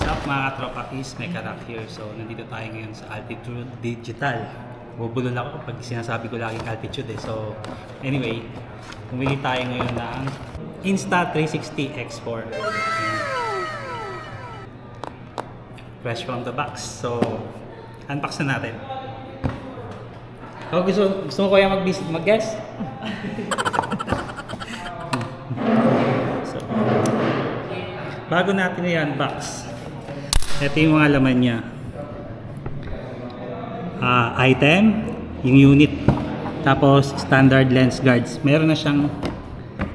up mga katropakis, may karak here. So nandito tayo ngayon sa Altitude Digital. Bubulol ako pag sinasabi ko laging altitude eh. So anyway, bumili tayo ngayon ng Insta360 X4. Fresh from the box. So unbox na natin. Oh, gusto mo kaya mag-guess? So, bago natin i-unbox, ito yung mga laman niya. Item, yung unit, tapos standard lens guards. Meron na siyang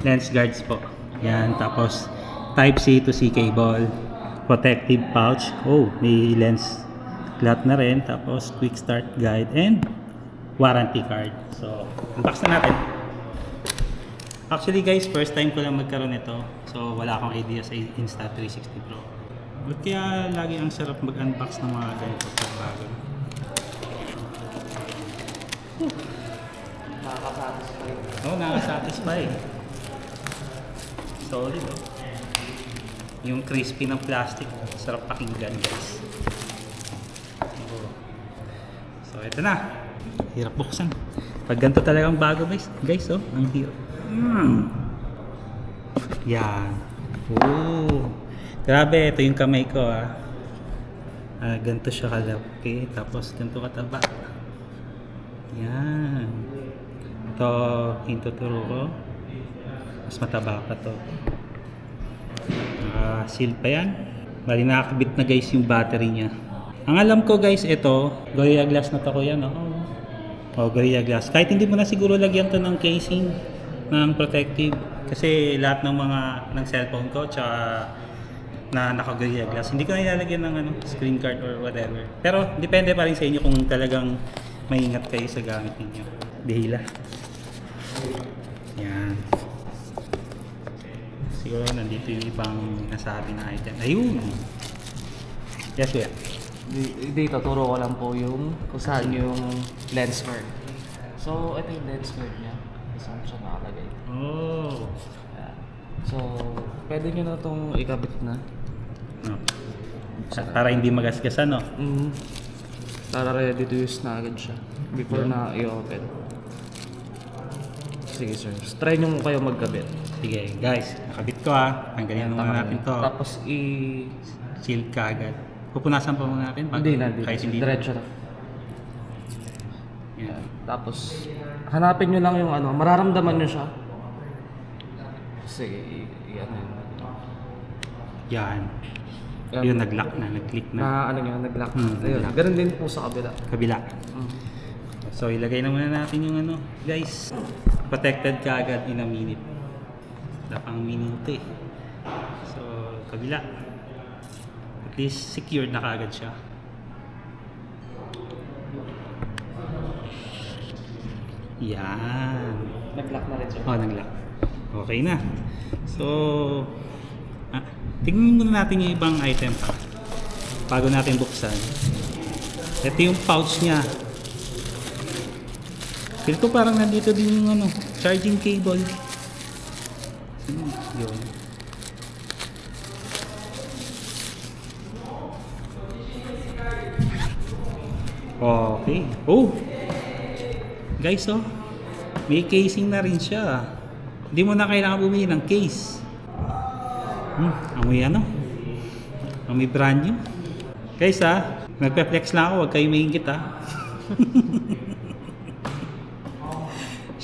lens guards po. Yan, tapos Type-C to C cable, protective pouch. Oh, may lens cloth na rin. Tapos quick start guide and warranty card. So, unbox na natin. Actually guys, first time ko lang magkaroon nito. So, wala akong idea sa Insta360 Pro. But kaya lagi ang sarap mag-unbox ng mga ganito sa bago. Nakaka-satisfy. Oo, nakaka-satisfy. Solid oh. Yung crispy ng plastic, sarap pakinggan guys. So, ito na. Hirap buksan. Pag ganito talagang bago guys oh, ang hirap. Yan. Oh. Grabe, ito yung kamay ko ah. Ganito siya kalaki, tapos ganito kataba. Yan. Ito, hintuturo ko. Mas mataba pa to. Seal pa yan. Bali nakakabit na guys yung battery niya. Ang alam ko guys, ito, Gorilla Glass na to ko yan. Oh, Gorilla Glass. Kahit hindi mo na siguro lagyan to ng casing, ng protective. Kasi lahat ng mga ng cellphone ko, tsaka na naka-Gorilla Glass, hindi ko na ilalagyan ng screen card or whatever. Pero depende pa rin sa inyo kung talagang maingat kayo sa gamit ninyo. Dihila. Yan. Siguro nandito yung ibang nasabi na item. Ayun! Yes, kuya. Dito, turo ko lang po yung kung saan yung lens guard. So, ito yung lens guard niya. Saan siya nakalagay. Oh! Ayan. So, pwede nyo na itong ikabit na. No. Para hindi magasgasan, no? Para ready to use na agad siya. Before na i-open. Sige sir, try nyo kayo magkabit. Sige, guys. Nakabit ko ah. Tanggalin muna natin to. Tapos Seal ka agad. Pupunasan pa muna natin? Hindi na, Kahit hindi na. diretso na. Yan. Tapos, hanapin nyo lang yung mararamdaman nyo siya. Sige, i-ano yun. Yan. Yan. Yun, nag-lock na. Nag-click na. Nag-lock. Ayun, nag-lock. ganun din po sa kabila. Kabila. So, ilagay na muna natin yung guys. Protected ka agad in a minute. Wala pang minuto eh. So, kabila. At least secured na kaagad siya. Yan. Nag-lock na rin siya. Oh, nag-lock. Okay na. So, tingnan muna natin yung ibang item pa. Bago natin buksan. Ito yung pouch niya. Feel ko parang nandito din yung charging cable. Yun. Okay. Oh! Guys, oh. May casing na rin siya. Hindi mo na kailangan bumili ng case. Amoy Amoy brand new. Guys, nagpe-flex lang ako. Huwag kayo maingit,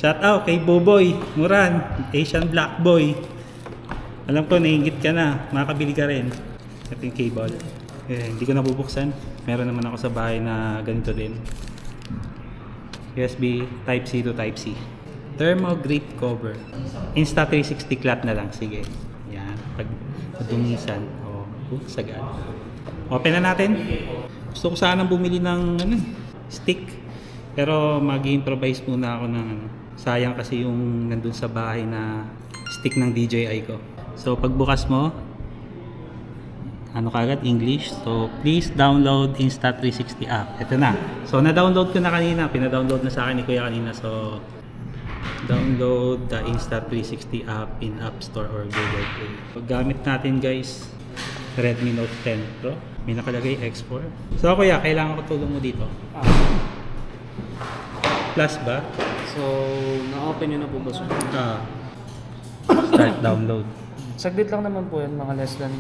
Shout out kay Boboy Muran, Asian Black Boy. Alam ko, naingit ka na. Makakabili ka rin. Ito yung cable. Hindi ko nabubuksan. Meron naman ako sa bahay na ganito din. USB Type-C to Type-C. Thermal grip cover. Insta360 cloth na lang. Sige. Yan. Pag dumisan. Sagad. Open na natin. Gusto ko sanang bumili ng stick. Pero mag-improvise muna ako ng sayang kasi yung nandun sa bahay na stick ng DJI ko. So pagbukas mo, kagad English. So please download Insta360 app. Ito na. So na-download ko na kanina. Pina-download na sa akin ni Kuya kanina. So download the Insta360 app in App Store or Google Play. Pag gamit natin guys, Redmi Note 10 Pro. May nakalagay X4. So kuya, kailangan ko tulong mo dito. Plus ba? So, na-open nyo na po ba sir? Start download. Saglit lang naman po yan, mga less than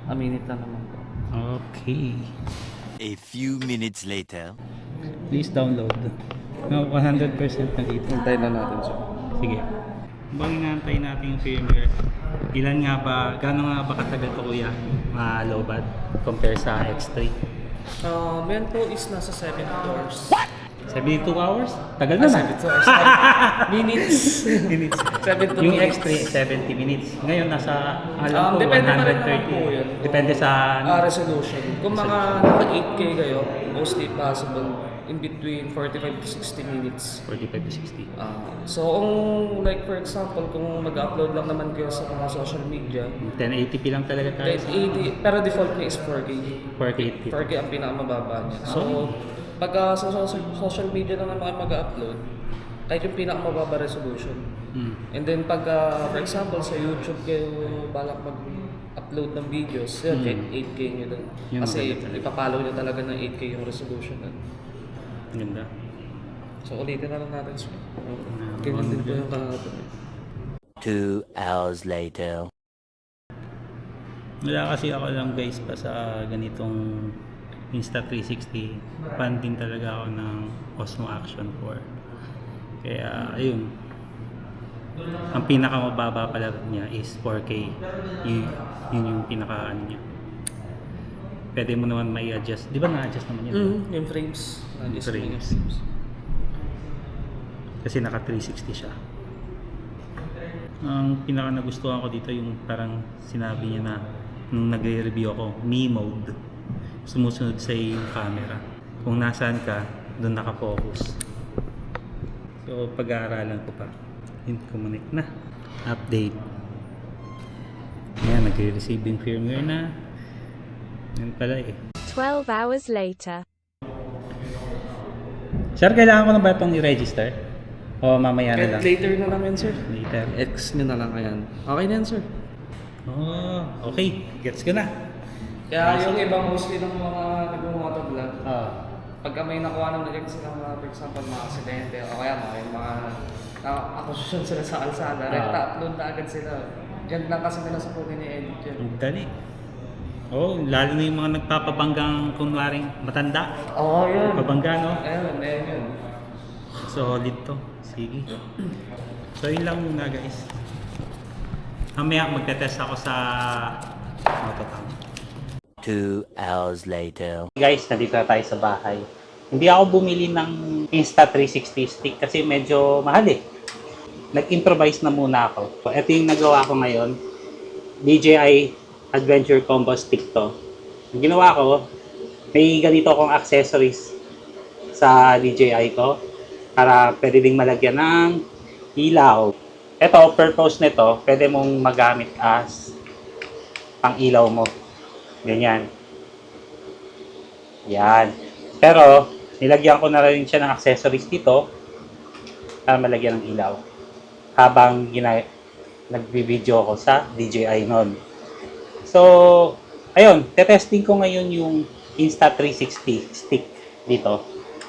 a minute lang naman po. Okay. A few minutes later. Please download. No, 100% na dito. Hintayin lang natin sir. Sige. Habang inaantay natin yung firmware, ilan nga ba, gano'n nga ba katagal to kuya malobad compare sa X3? Yan po is nasa 7 hours. 72 hours? Tagal na 72 hours. Minutes. minutes. 72 Yung minutes. X3, 70 minutes. Ngayon, nasa, alam ko, Depende pa rin naman 130. po yun. Depende sa, Resolution. Kung mga naka 8K kayo, mostly possible in between 45 to 60 minutes. 45 to 60. So, kung like for example, kung mag-upload lang naman kayo sa mga social media, 1080p lang talaga tayo. 1080, pero default niya is 4K. 4K. 4K ang pinakamababa niya. So, pag sa social media lang naman mag-upload, kahit yung pinakamababa resolution. And then pag, for example, sa YouTube kayo balak mag-upload ng videos, yun, kahit 8K nyo dun. Yun Kasi maganda talaga. ipapalo nyo talaga ng 8K yung resolution dun. Ganda. So, ulitin na lang natin siya. Ganyan din po yung kahapon. 2 hours later. Wala kasi ako lang guys pa sa ganitong Insta360. Fan din talaga ako ng Osmo Action 4. Kaya ayun. Ang pinakamababa pala niya is 4K. Yun yung pinaka ano niya. Pwede mo naman may adjust. Di ba na-adjust naman yun? Yung frames. Frames. Kasi naka 360 siya. Ang pinaka nagustuhan ko dito yung parang sinabi niya na nung nagre-review ako, Me mode. Sumusunod sa yung camera. Kung nasaan ka, doon nakafocus. So pag-aaralan ko pa. Yun, connect na. Update. Ayan, nagre-receive yung firmware na. Yan pala eh. 12 hours later. Sir, kailangan ko na ba itong i-register? O mamaya na lang? Later na lang yan, sir. Later. X nyo na lang yan. Okay na yan, sir. Oh, okay. Gets ko na. Kaya yung ibang mostly ng mga nag-motovlog, pagka may nakuha ng naging silang mga, for example, mga aksidente, o kaya yung mga akusasyon sila sa kalsada, rekta upload na agad sila. Diyan lang kasi nila sa pugin ni edit yun. Ang dali. Oh, lalo na yung mga nagpapabanggang kunwaring matanda. Oo, yun. Pabangga, no? Ayun, yun. Solid to. Sige. So, yun lang muna, guys. Mamaya magte-test ako sa Mototown. 2 hours later. Guys, nandito na tayo sa bahay. Hindi ako bumili ng Insta360 stick kasi medyo mahal eh. Nag-improvise na muna ako. So, ito yung nagawa ko ngayon. DJI Adventure Combo Stick to. Ang ginawa ko, may ganito akong accessories sa DJI ko para pwede ding malagyan ng ilaw. Ito, purpose nito, pwede mong magamit as pang ilaw mo. Ganyan. Yan. Pero, nilagyan ko na rin siya ng accessories dito para malagyan ng ilaw. Habang nagbi-video ako sa DJI noon. So, ayun, tetesting ko ngayon yung Insta360 stick dito.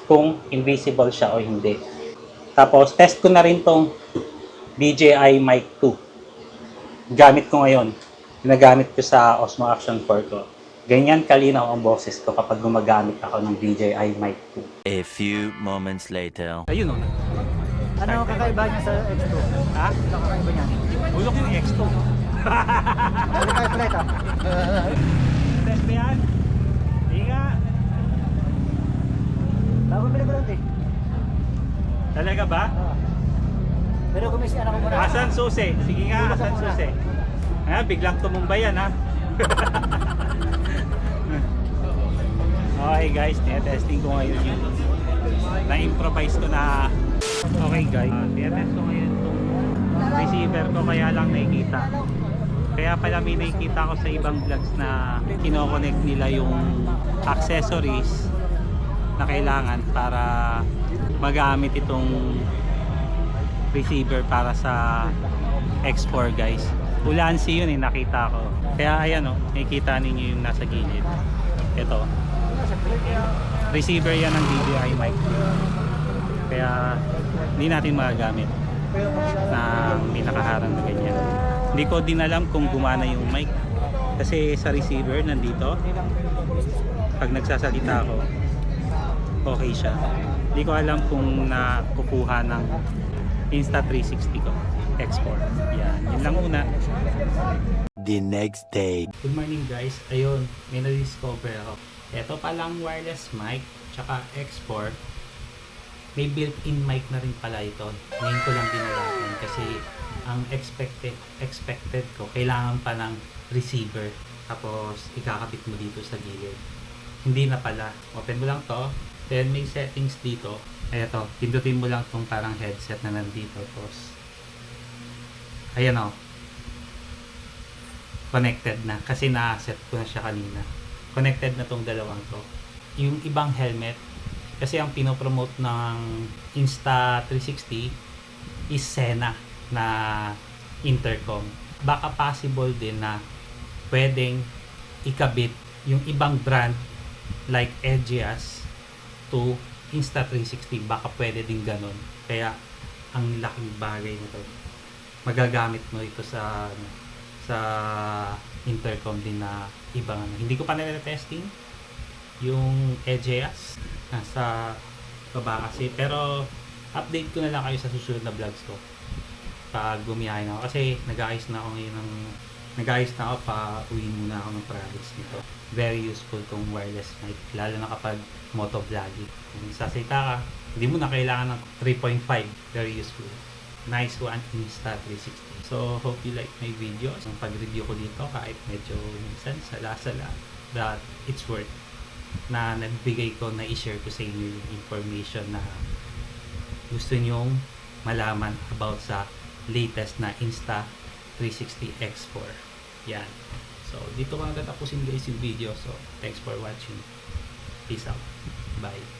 Kung invisible siya o hindi. Tapos, test ko na rin tong DJI Mic 2. Gamit ko ngayon. Ginagamit ko sa Osmo Action 4 ko. Ganyan kalinaw ang boses ko kapag gumagamit ako ng DJI Mic 2. A few moments later. Ayun o. Ano kakaiba niya sa X2? Ha? Ano kakaiba niya? Ulok yung X2. Ano tayo pala ito? Test mo yan? Hindi nga. Bago pala ko lang eh. Talaga ba? Pero kumisi anak ko muna. Asan susi? Sige nga, asan susi? Ayan, biglang tumumbay yan ha. Okay guys, testing ko ngayon yung na-improvise ko na. Okay guys, test ko ngayon itong receiver ko kaya lang nakikita. Kaya pala may nakikita ko sa ibang vlogs na kinoconnect nila yung accessories na kailangan para magamit itong receiver para sa X4 guys. Ulansi yun eh, nakita ko. Kaya ayan oh, nakikita ninyo yung nasa gilid. Ito. Receiver yan ng DJI mic. Kaya hindi natin magagamit na may nakaharang na ganyan. Hindi ko din alam kung gumana yung mic. Kasi sa receiver nandito, pag nagsasalita ako, okay siya. Hindi ko alam kung nakukuha ng Insta360 ko. Export. Yan. Yun lang muna. The next day. Good morning guys. Ayun, may na-discover ako. Ito palang wireless mic, tsaka export. May built-in mic na rin pala ito. Ngayon ko lang dinalaman kasi ang expected ko, kailangan pa ng receiver. Tapos ikakabit mo dito sa gilid. Hindi na pala. Open mo lang to. Then may settings dito. Eto, pindutin mo lang tong parang headset na nandito. Tapos ayan o. Connected na. Kasi na-set ko na siya kanina. Connected na tong dalawang to. Yung ibang helmet, kasi ang pinopromote ng Insta360 is Sena na intercom. Baka possible din na pwedeng ikabit yung ibang brand like Edgeas to Insta360. Baka pwede din ganun. Kaya ang laking bagay nito. Magagamit mo ito sa intercom din na ibang ano. Hindi ko pa nire-testing yung Edgeas nasa baba kasi, pero update ko na lang kayo sa susunod na vlogs ko pag bumiyahe na ako kasi nag-aayos na ako pa uwi muna ako ng projects nito. Very useful tong wireless mic lalo na kapag motovlogging. Kung sasalita ka, hindi mo na kailangan ng 3.5. Very useful. Nice one, Insta360. So, hope you like my videos. Ang pag-review ko dito, kahit medyo minsan sala-sala, that it's worth na nagbigay ko, na i-share ko sa inyo yung information na gusto nyong malaman about sa latest na Insta360 X4. Yan. So, dito ko nagtatapusin guys yung video. So, thanks for watching. Peace out. Bye.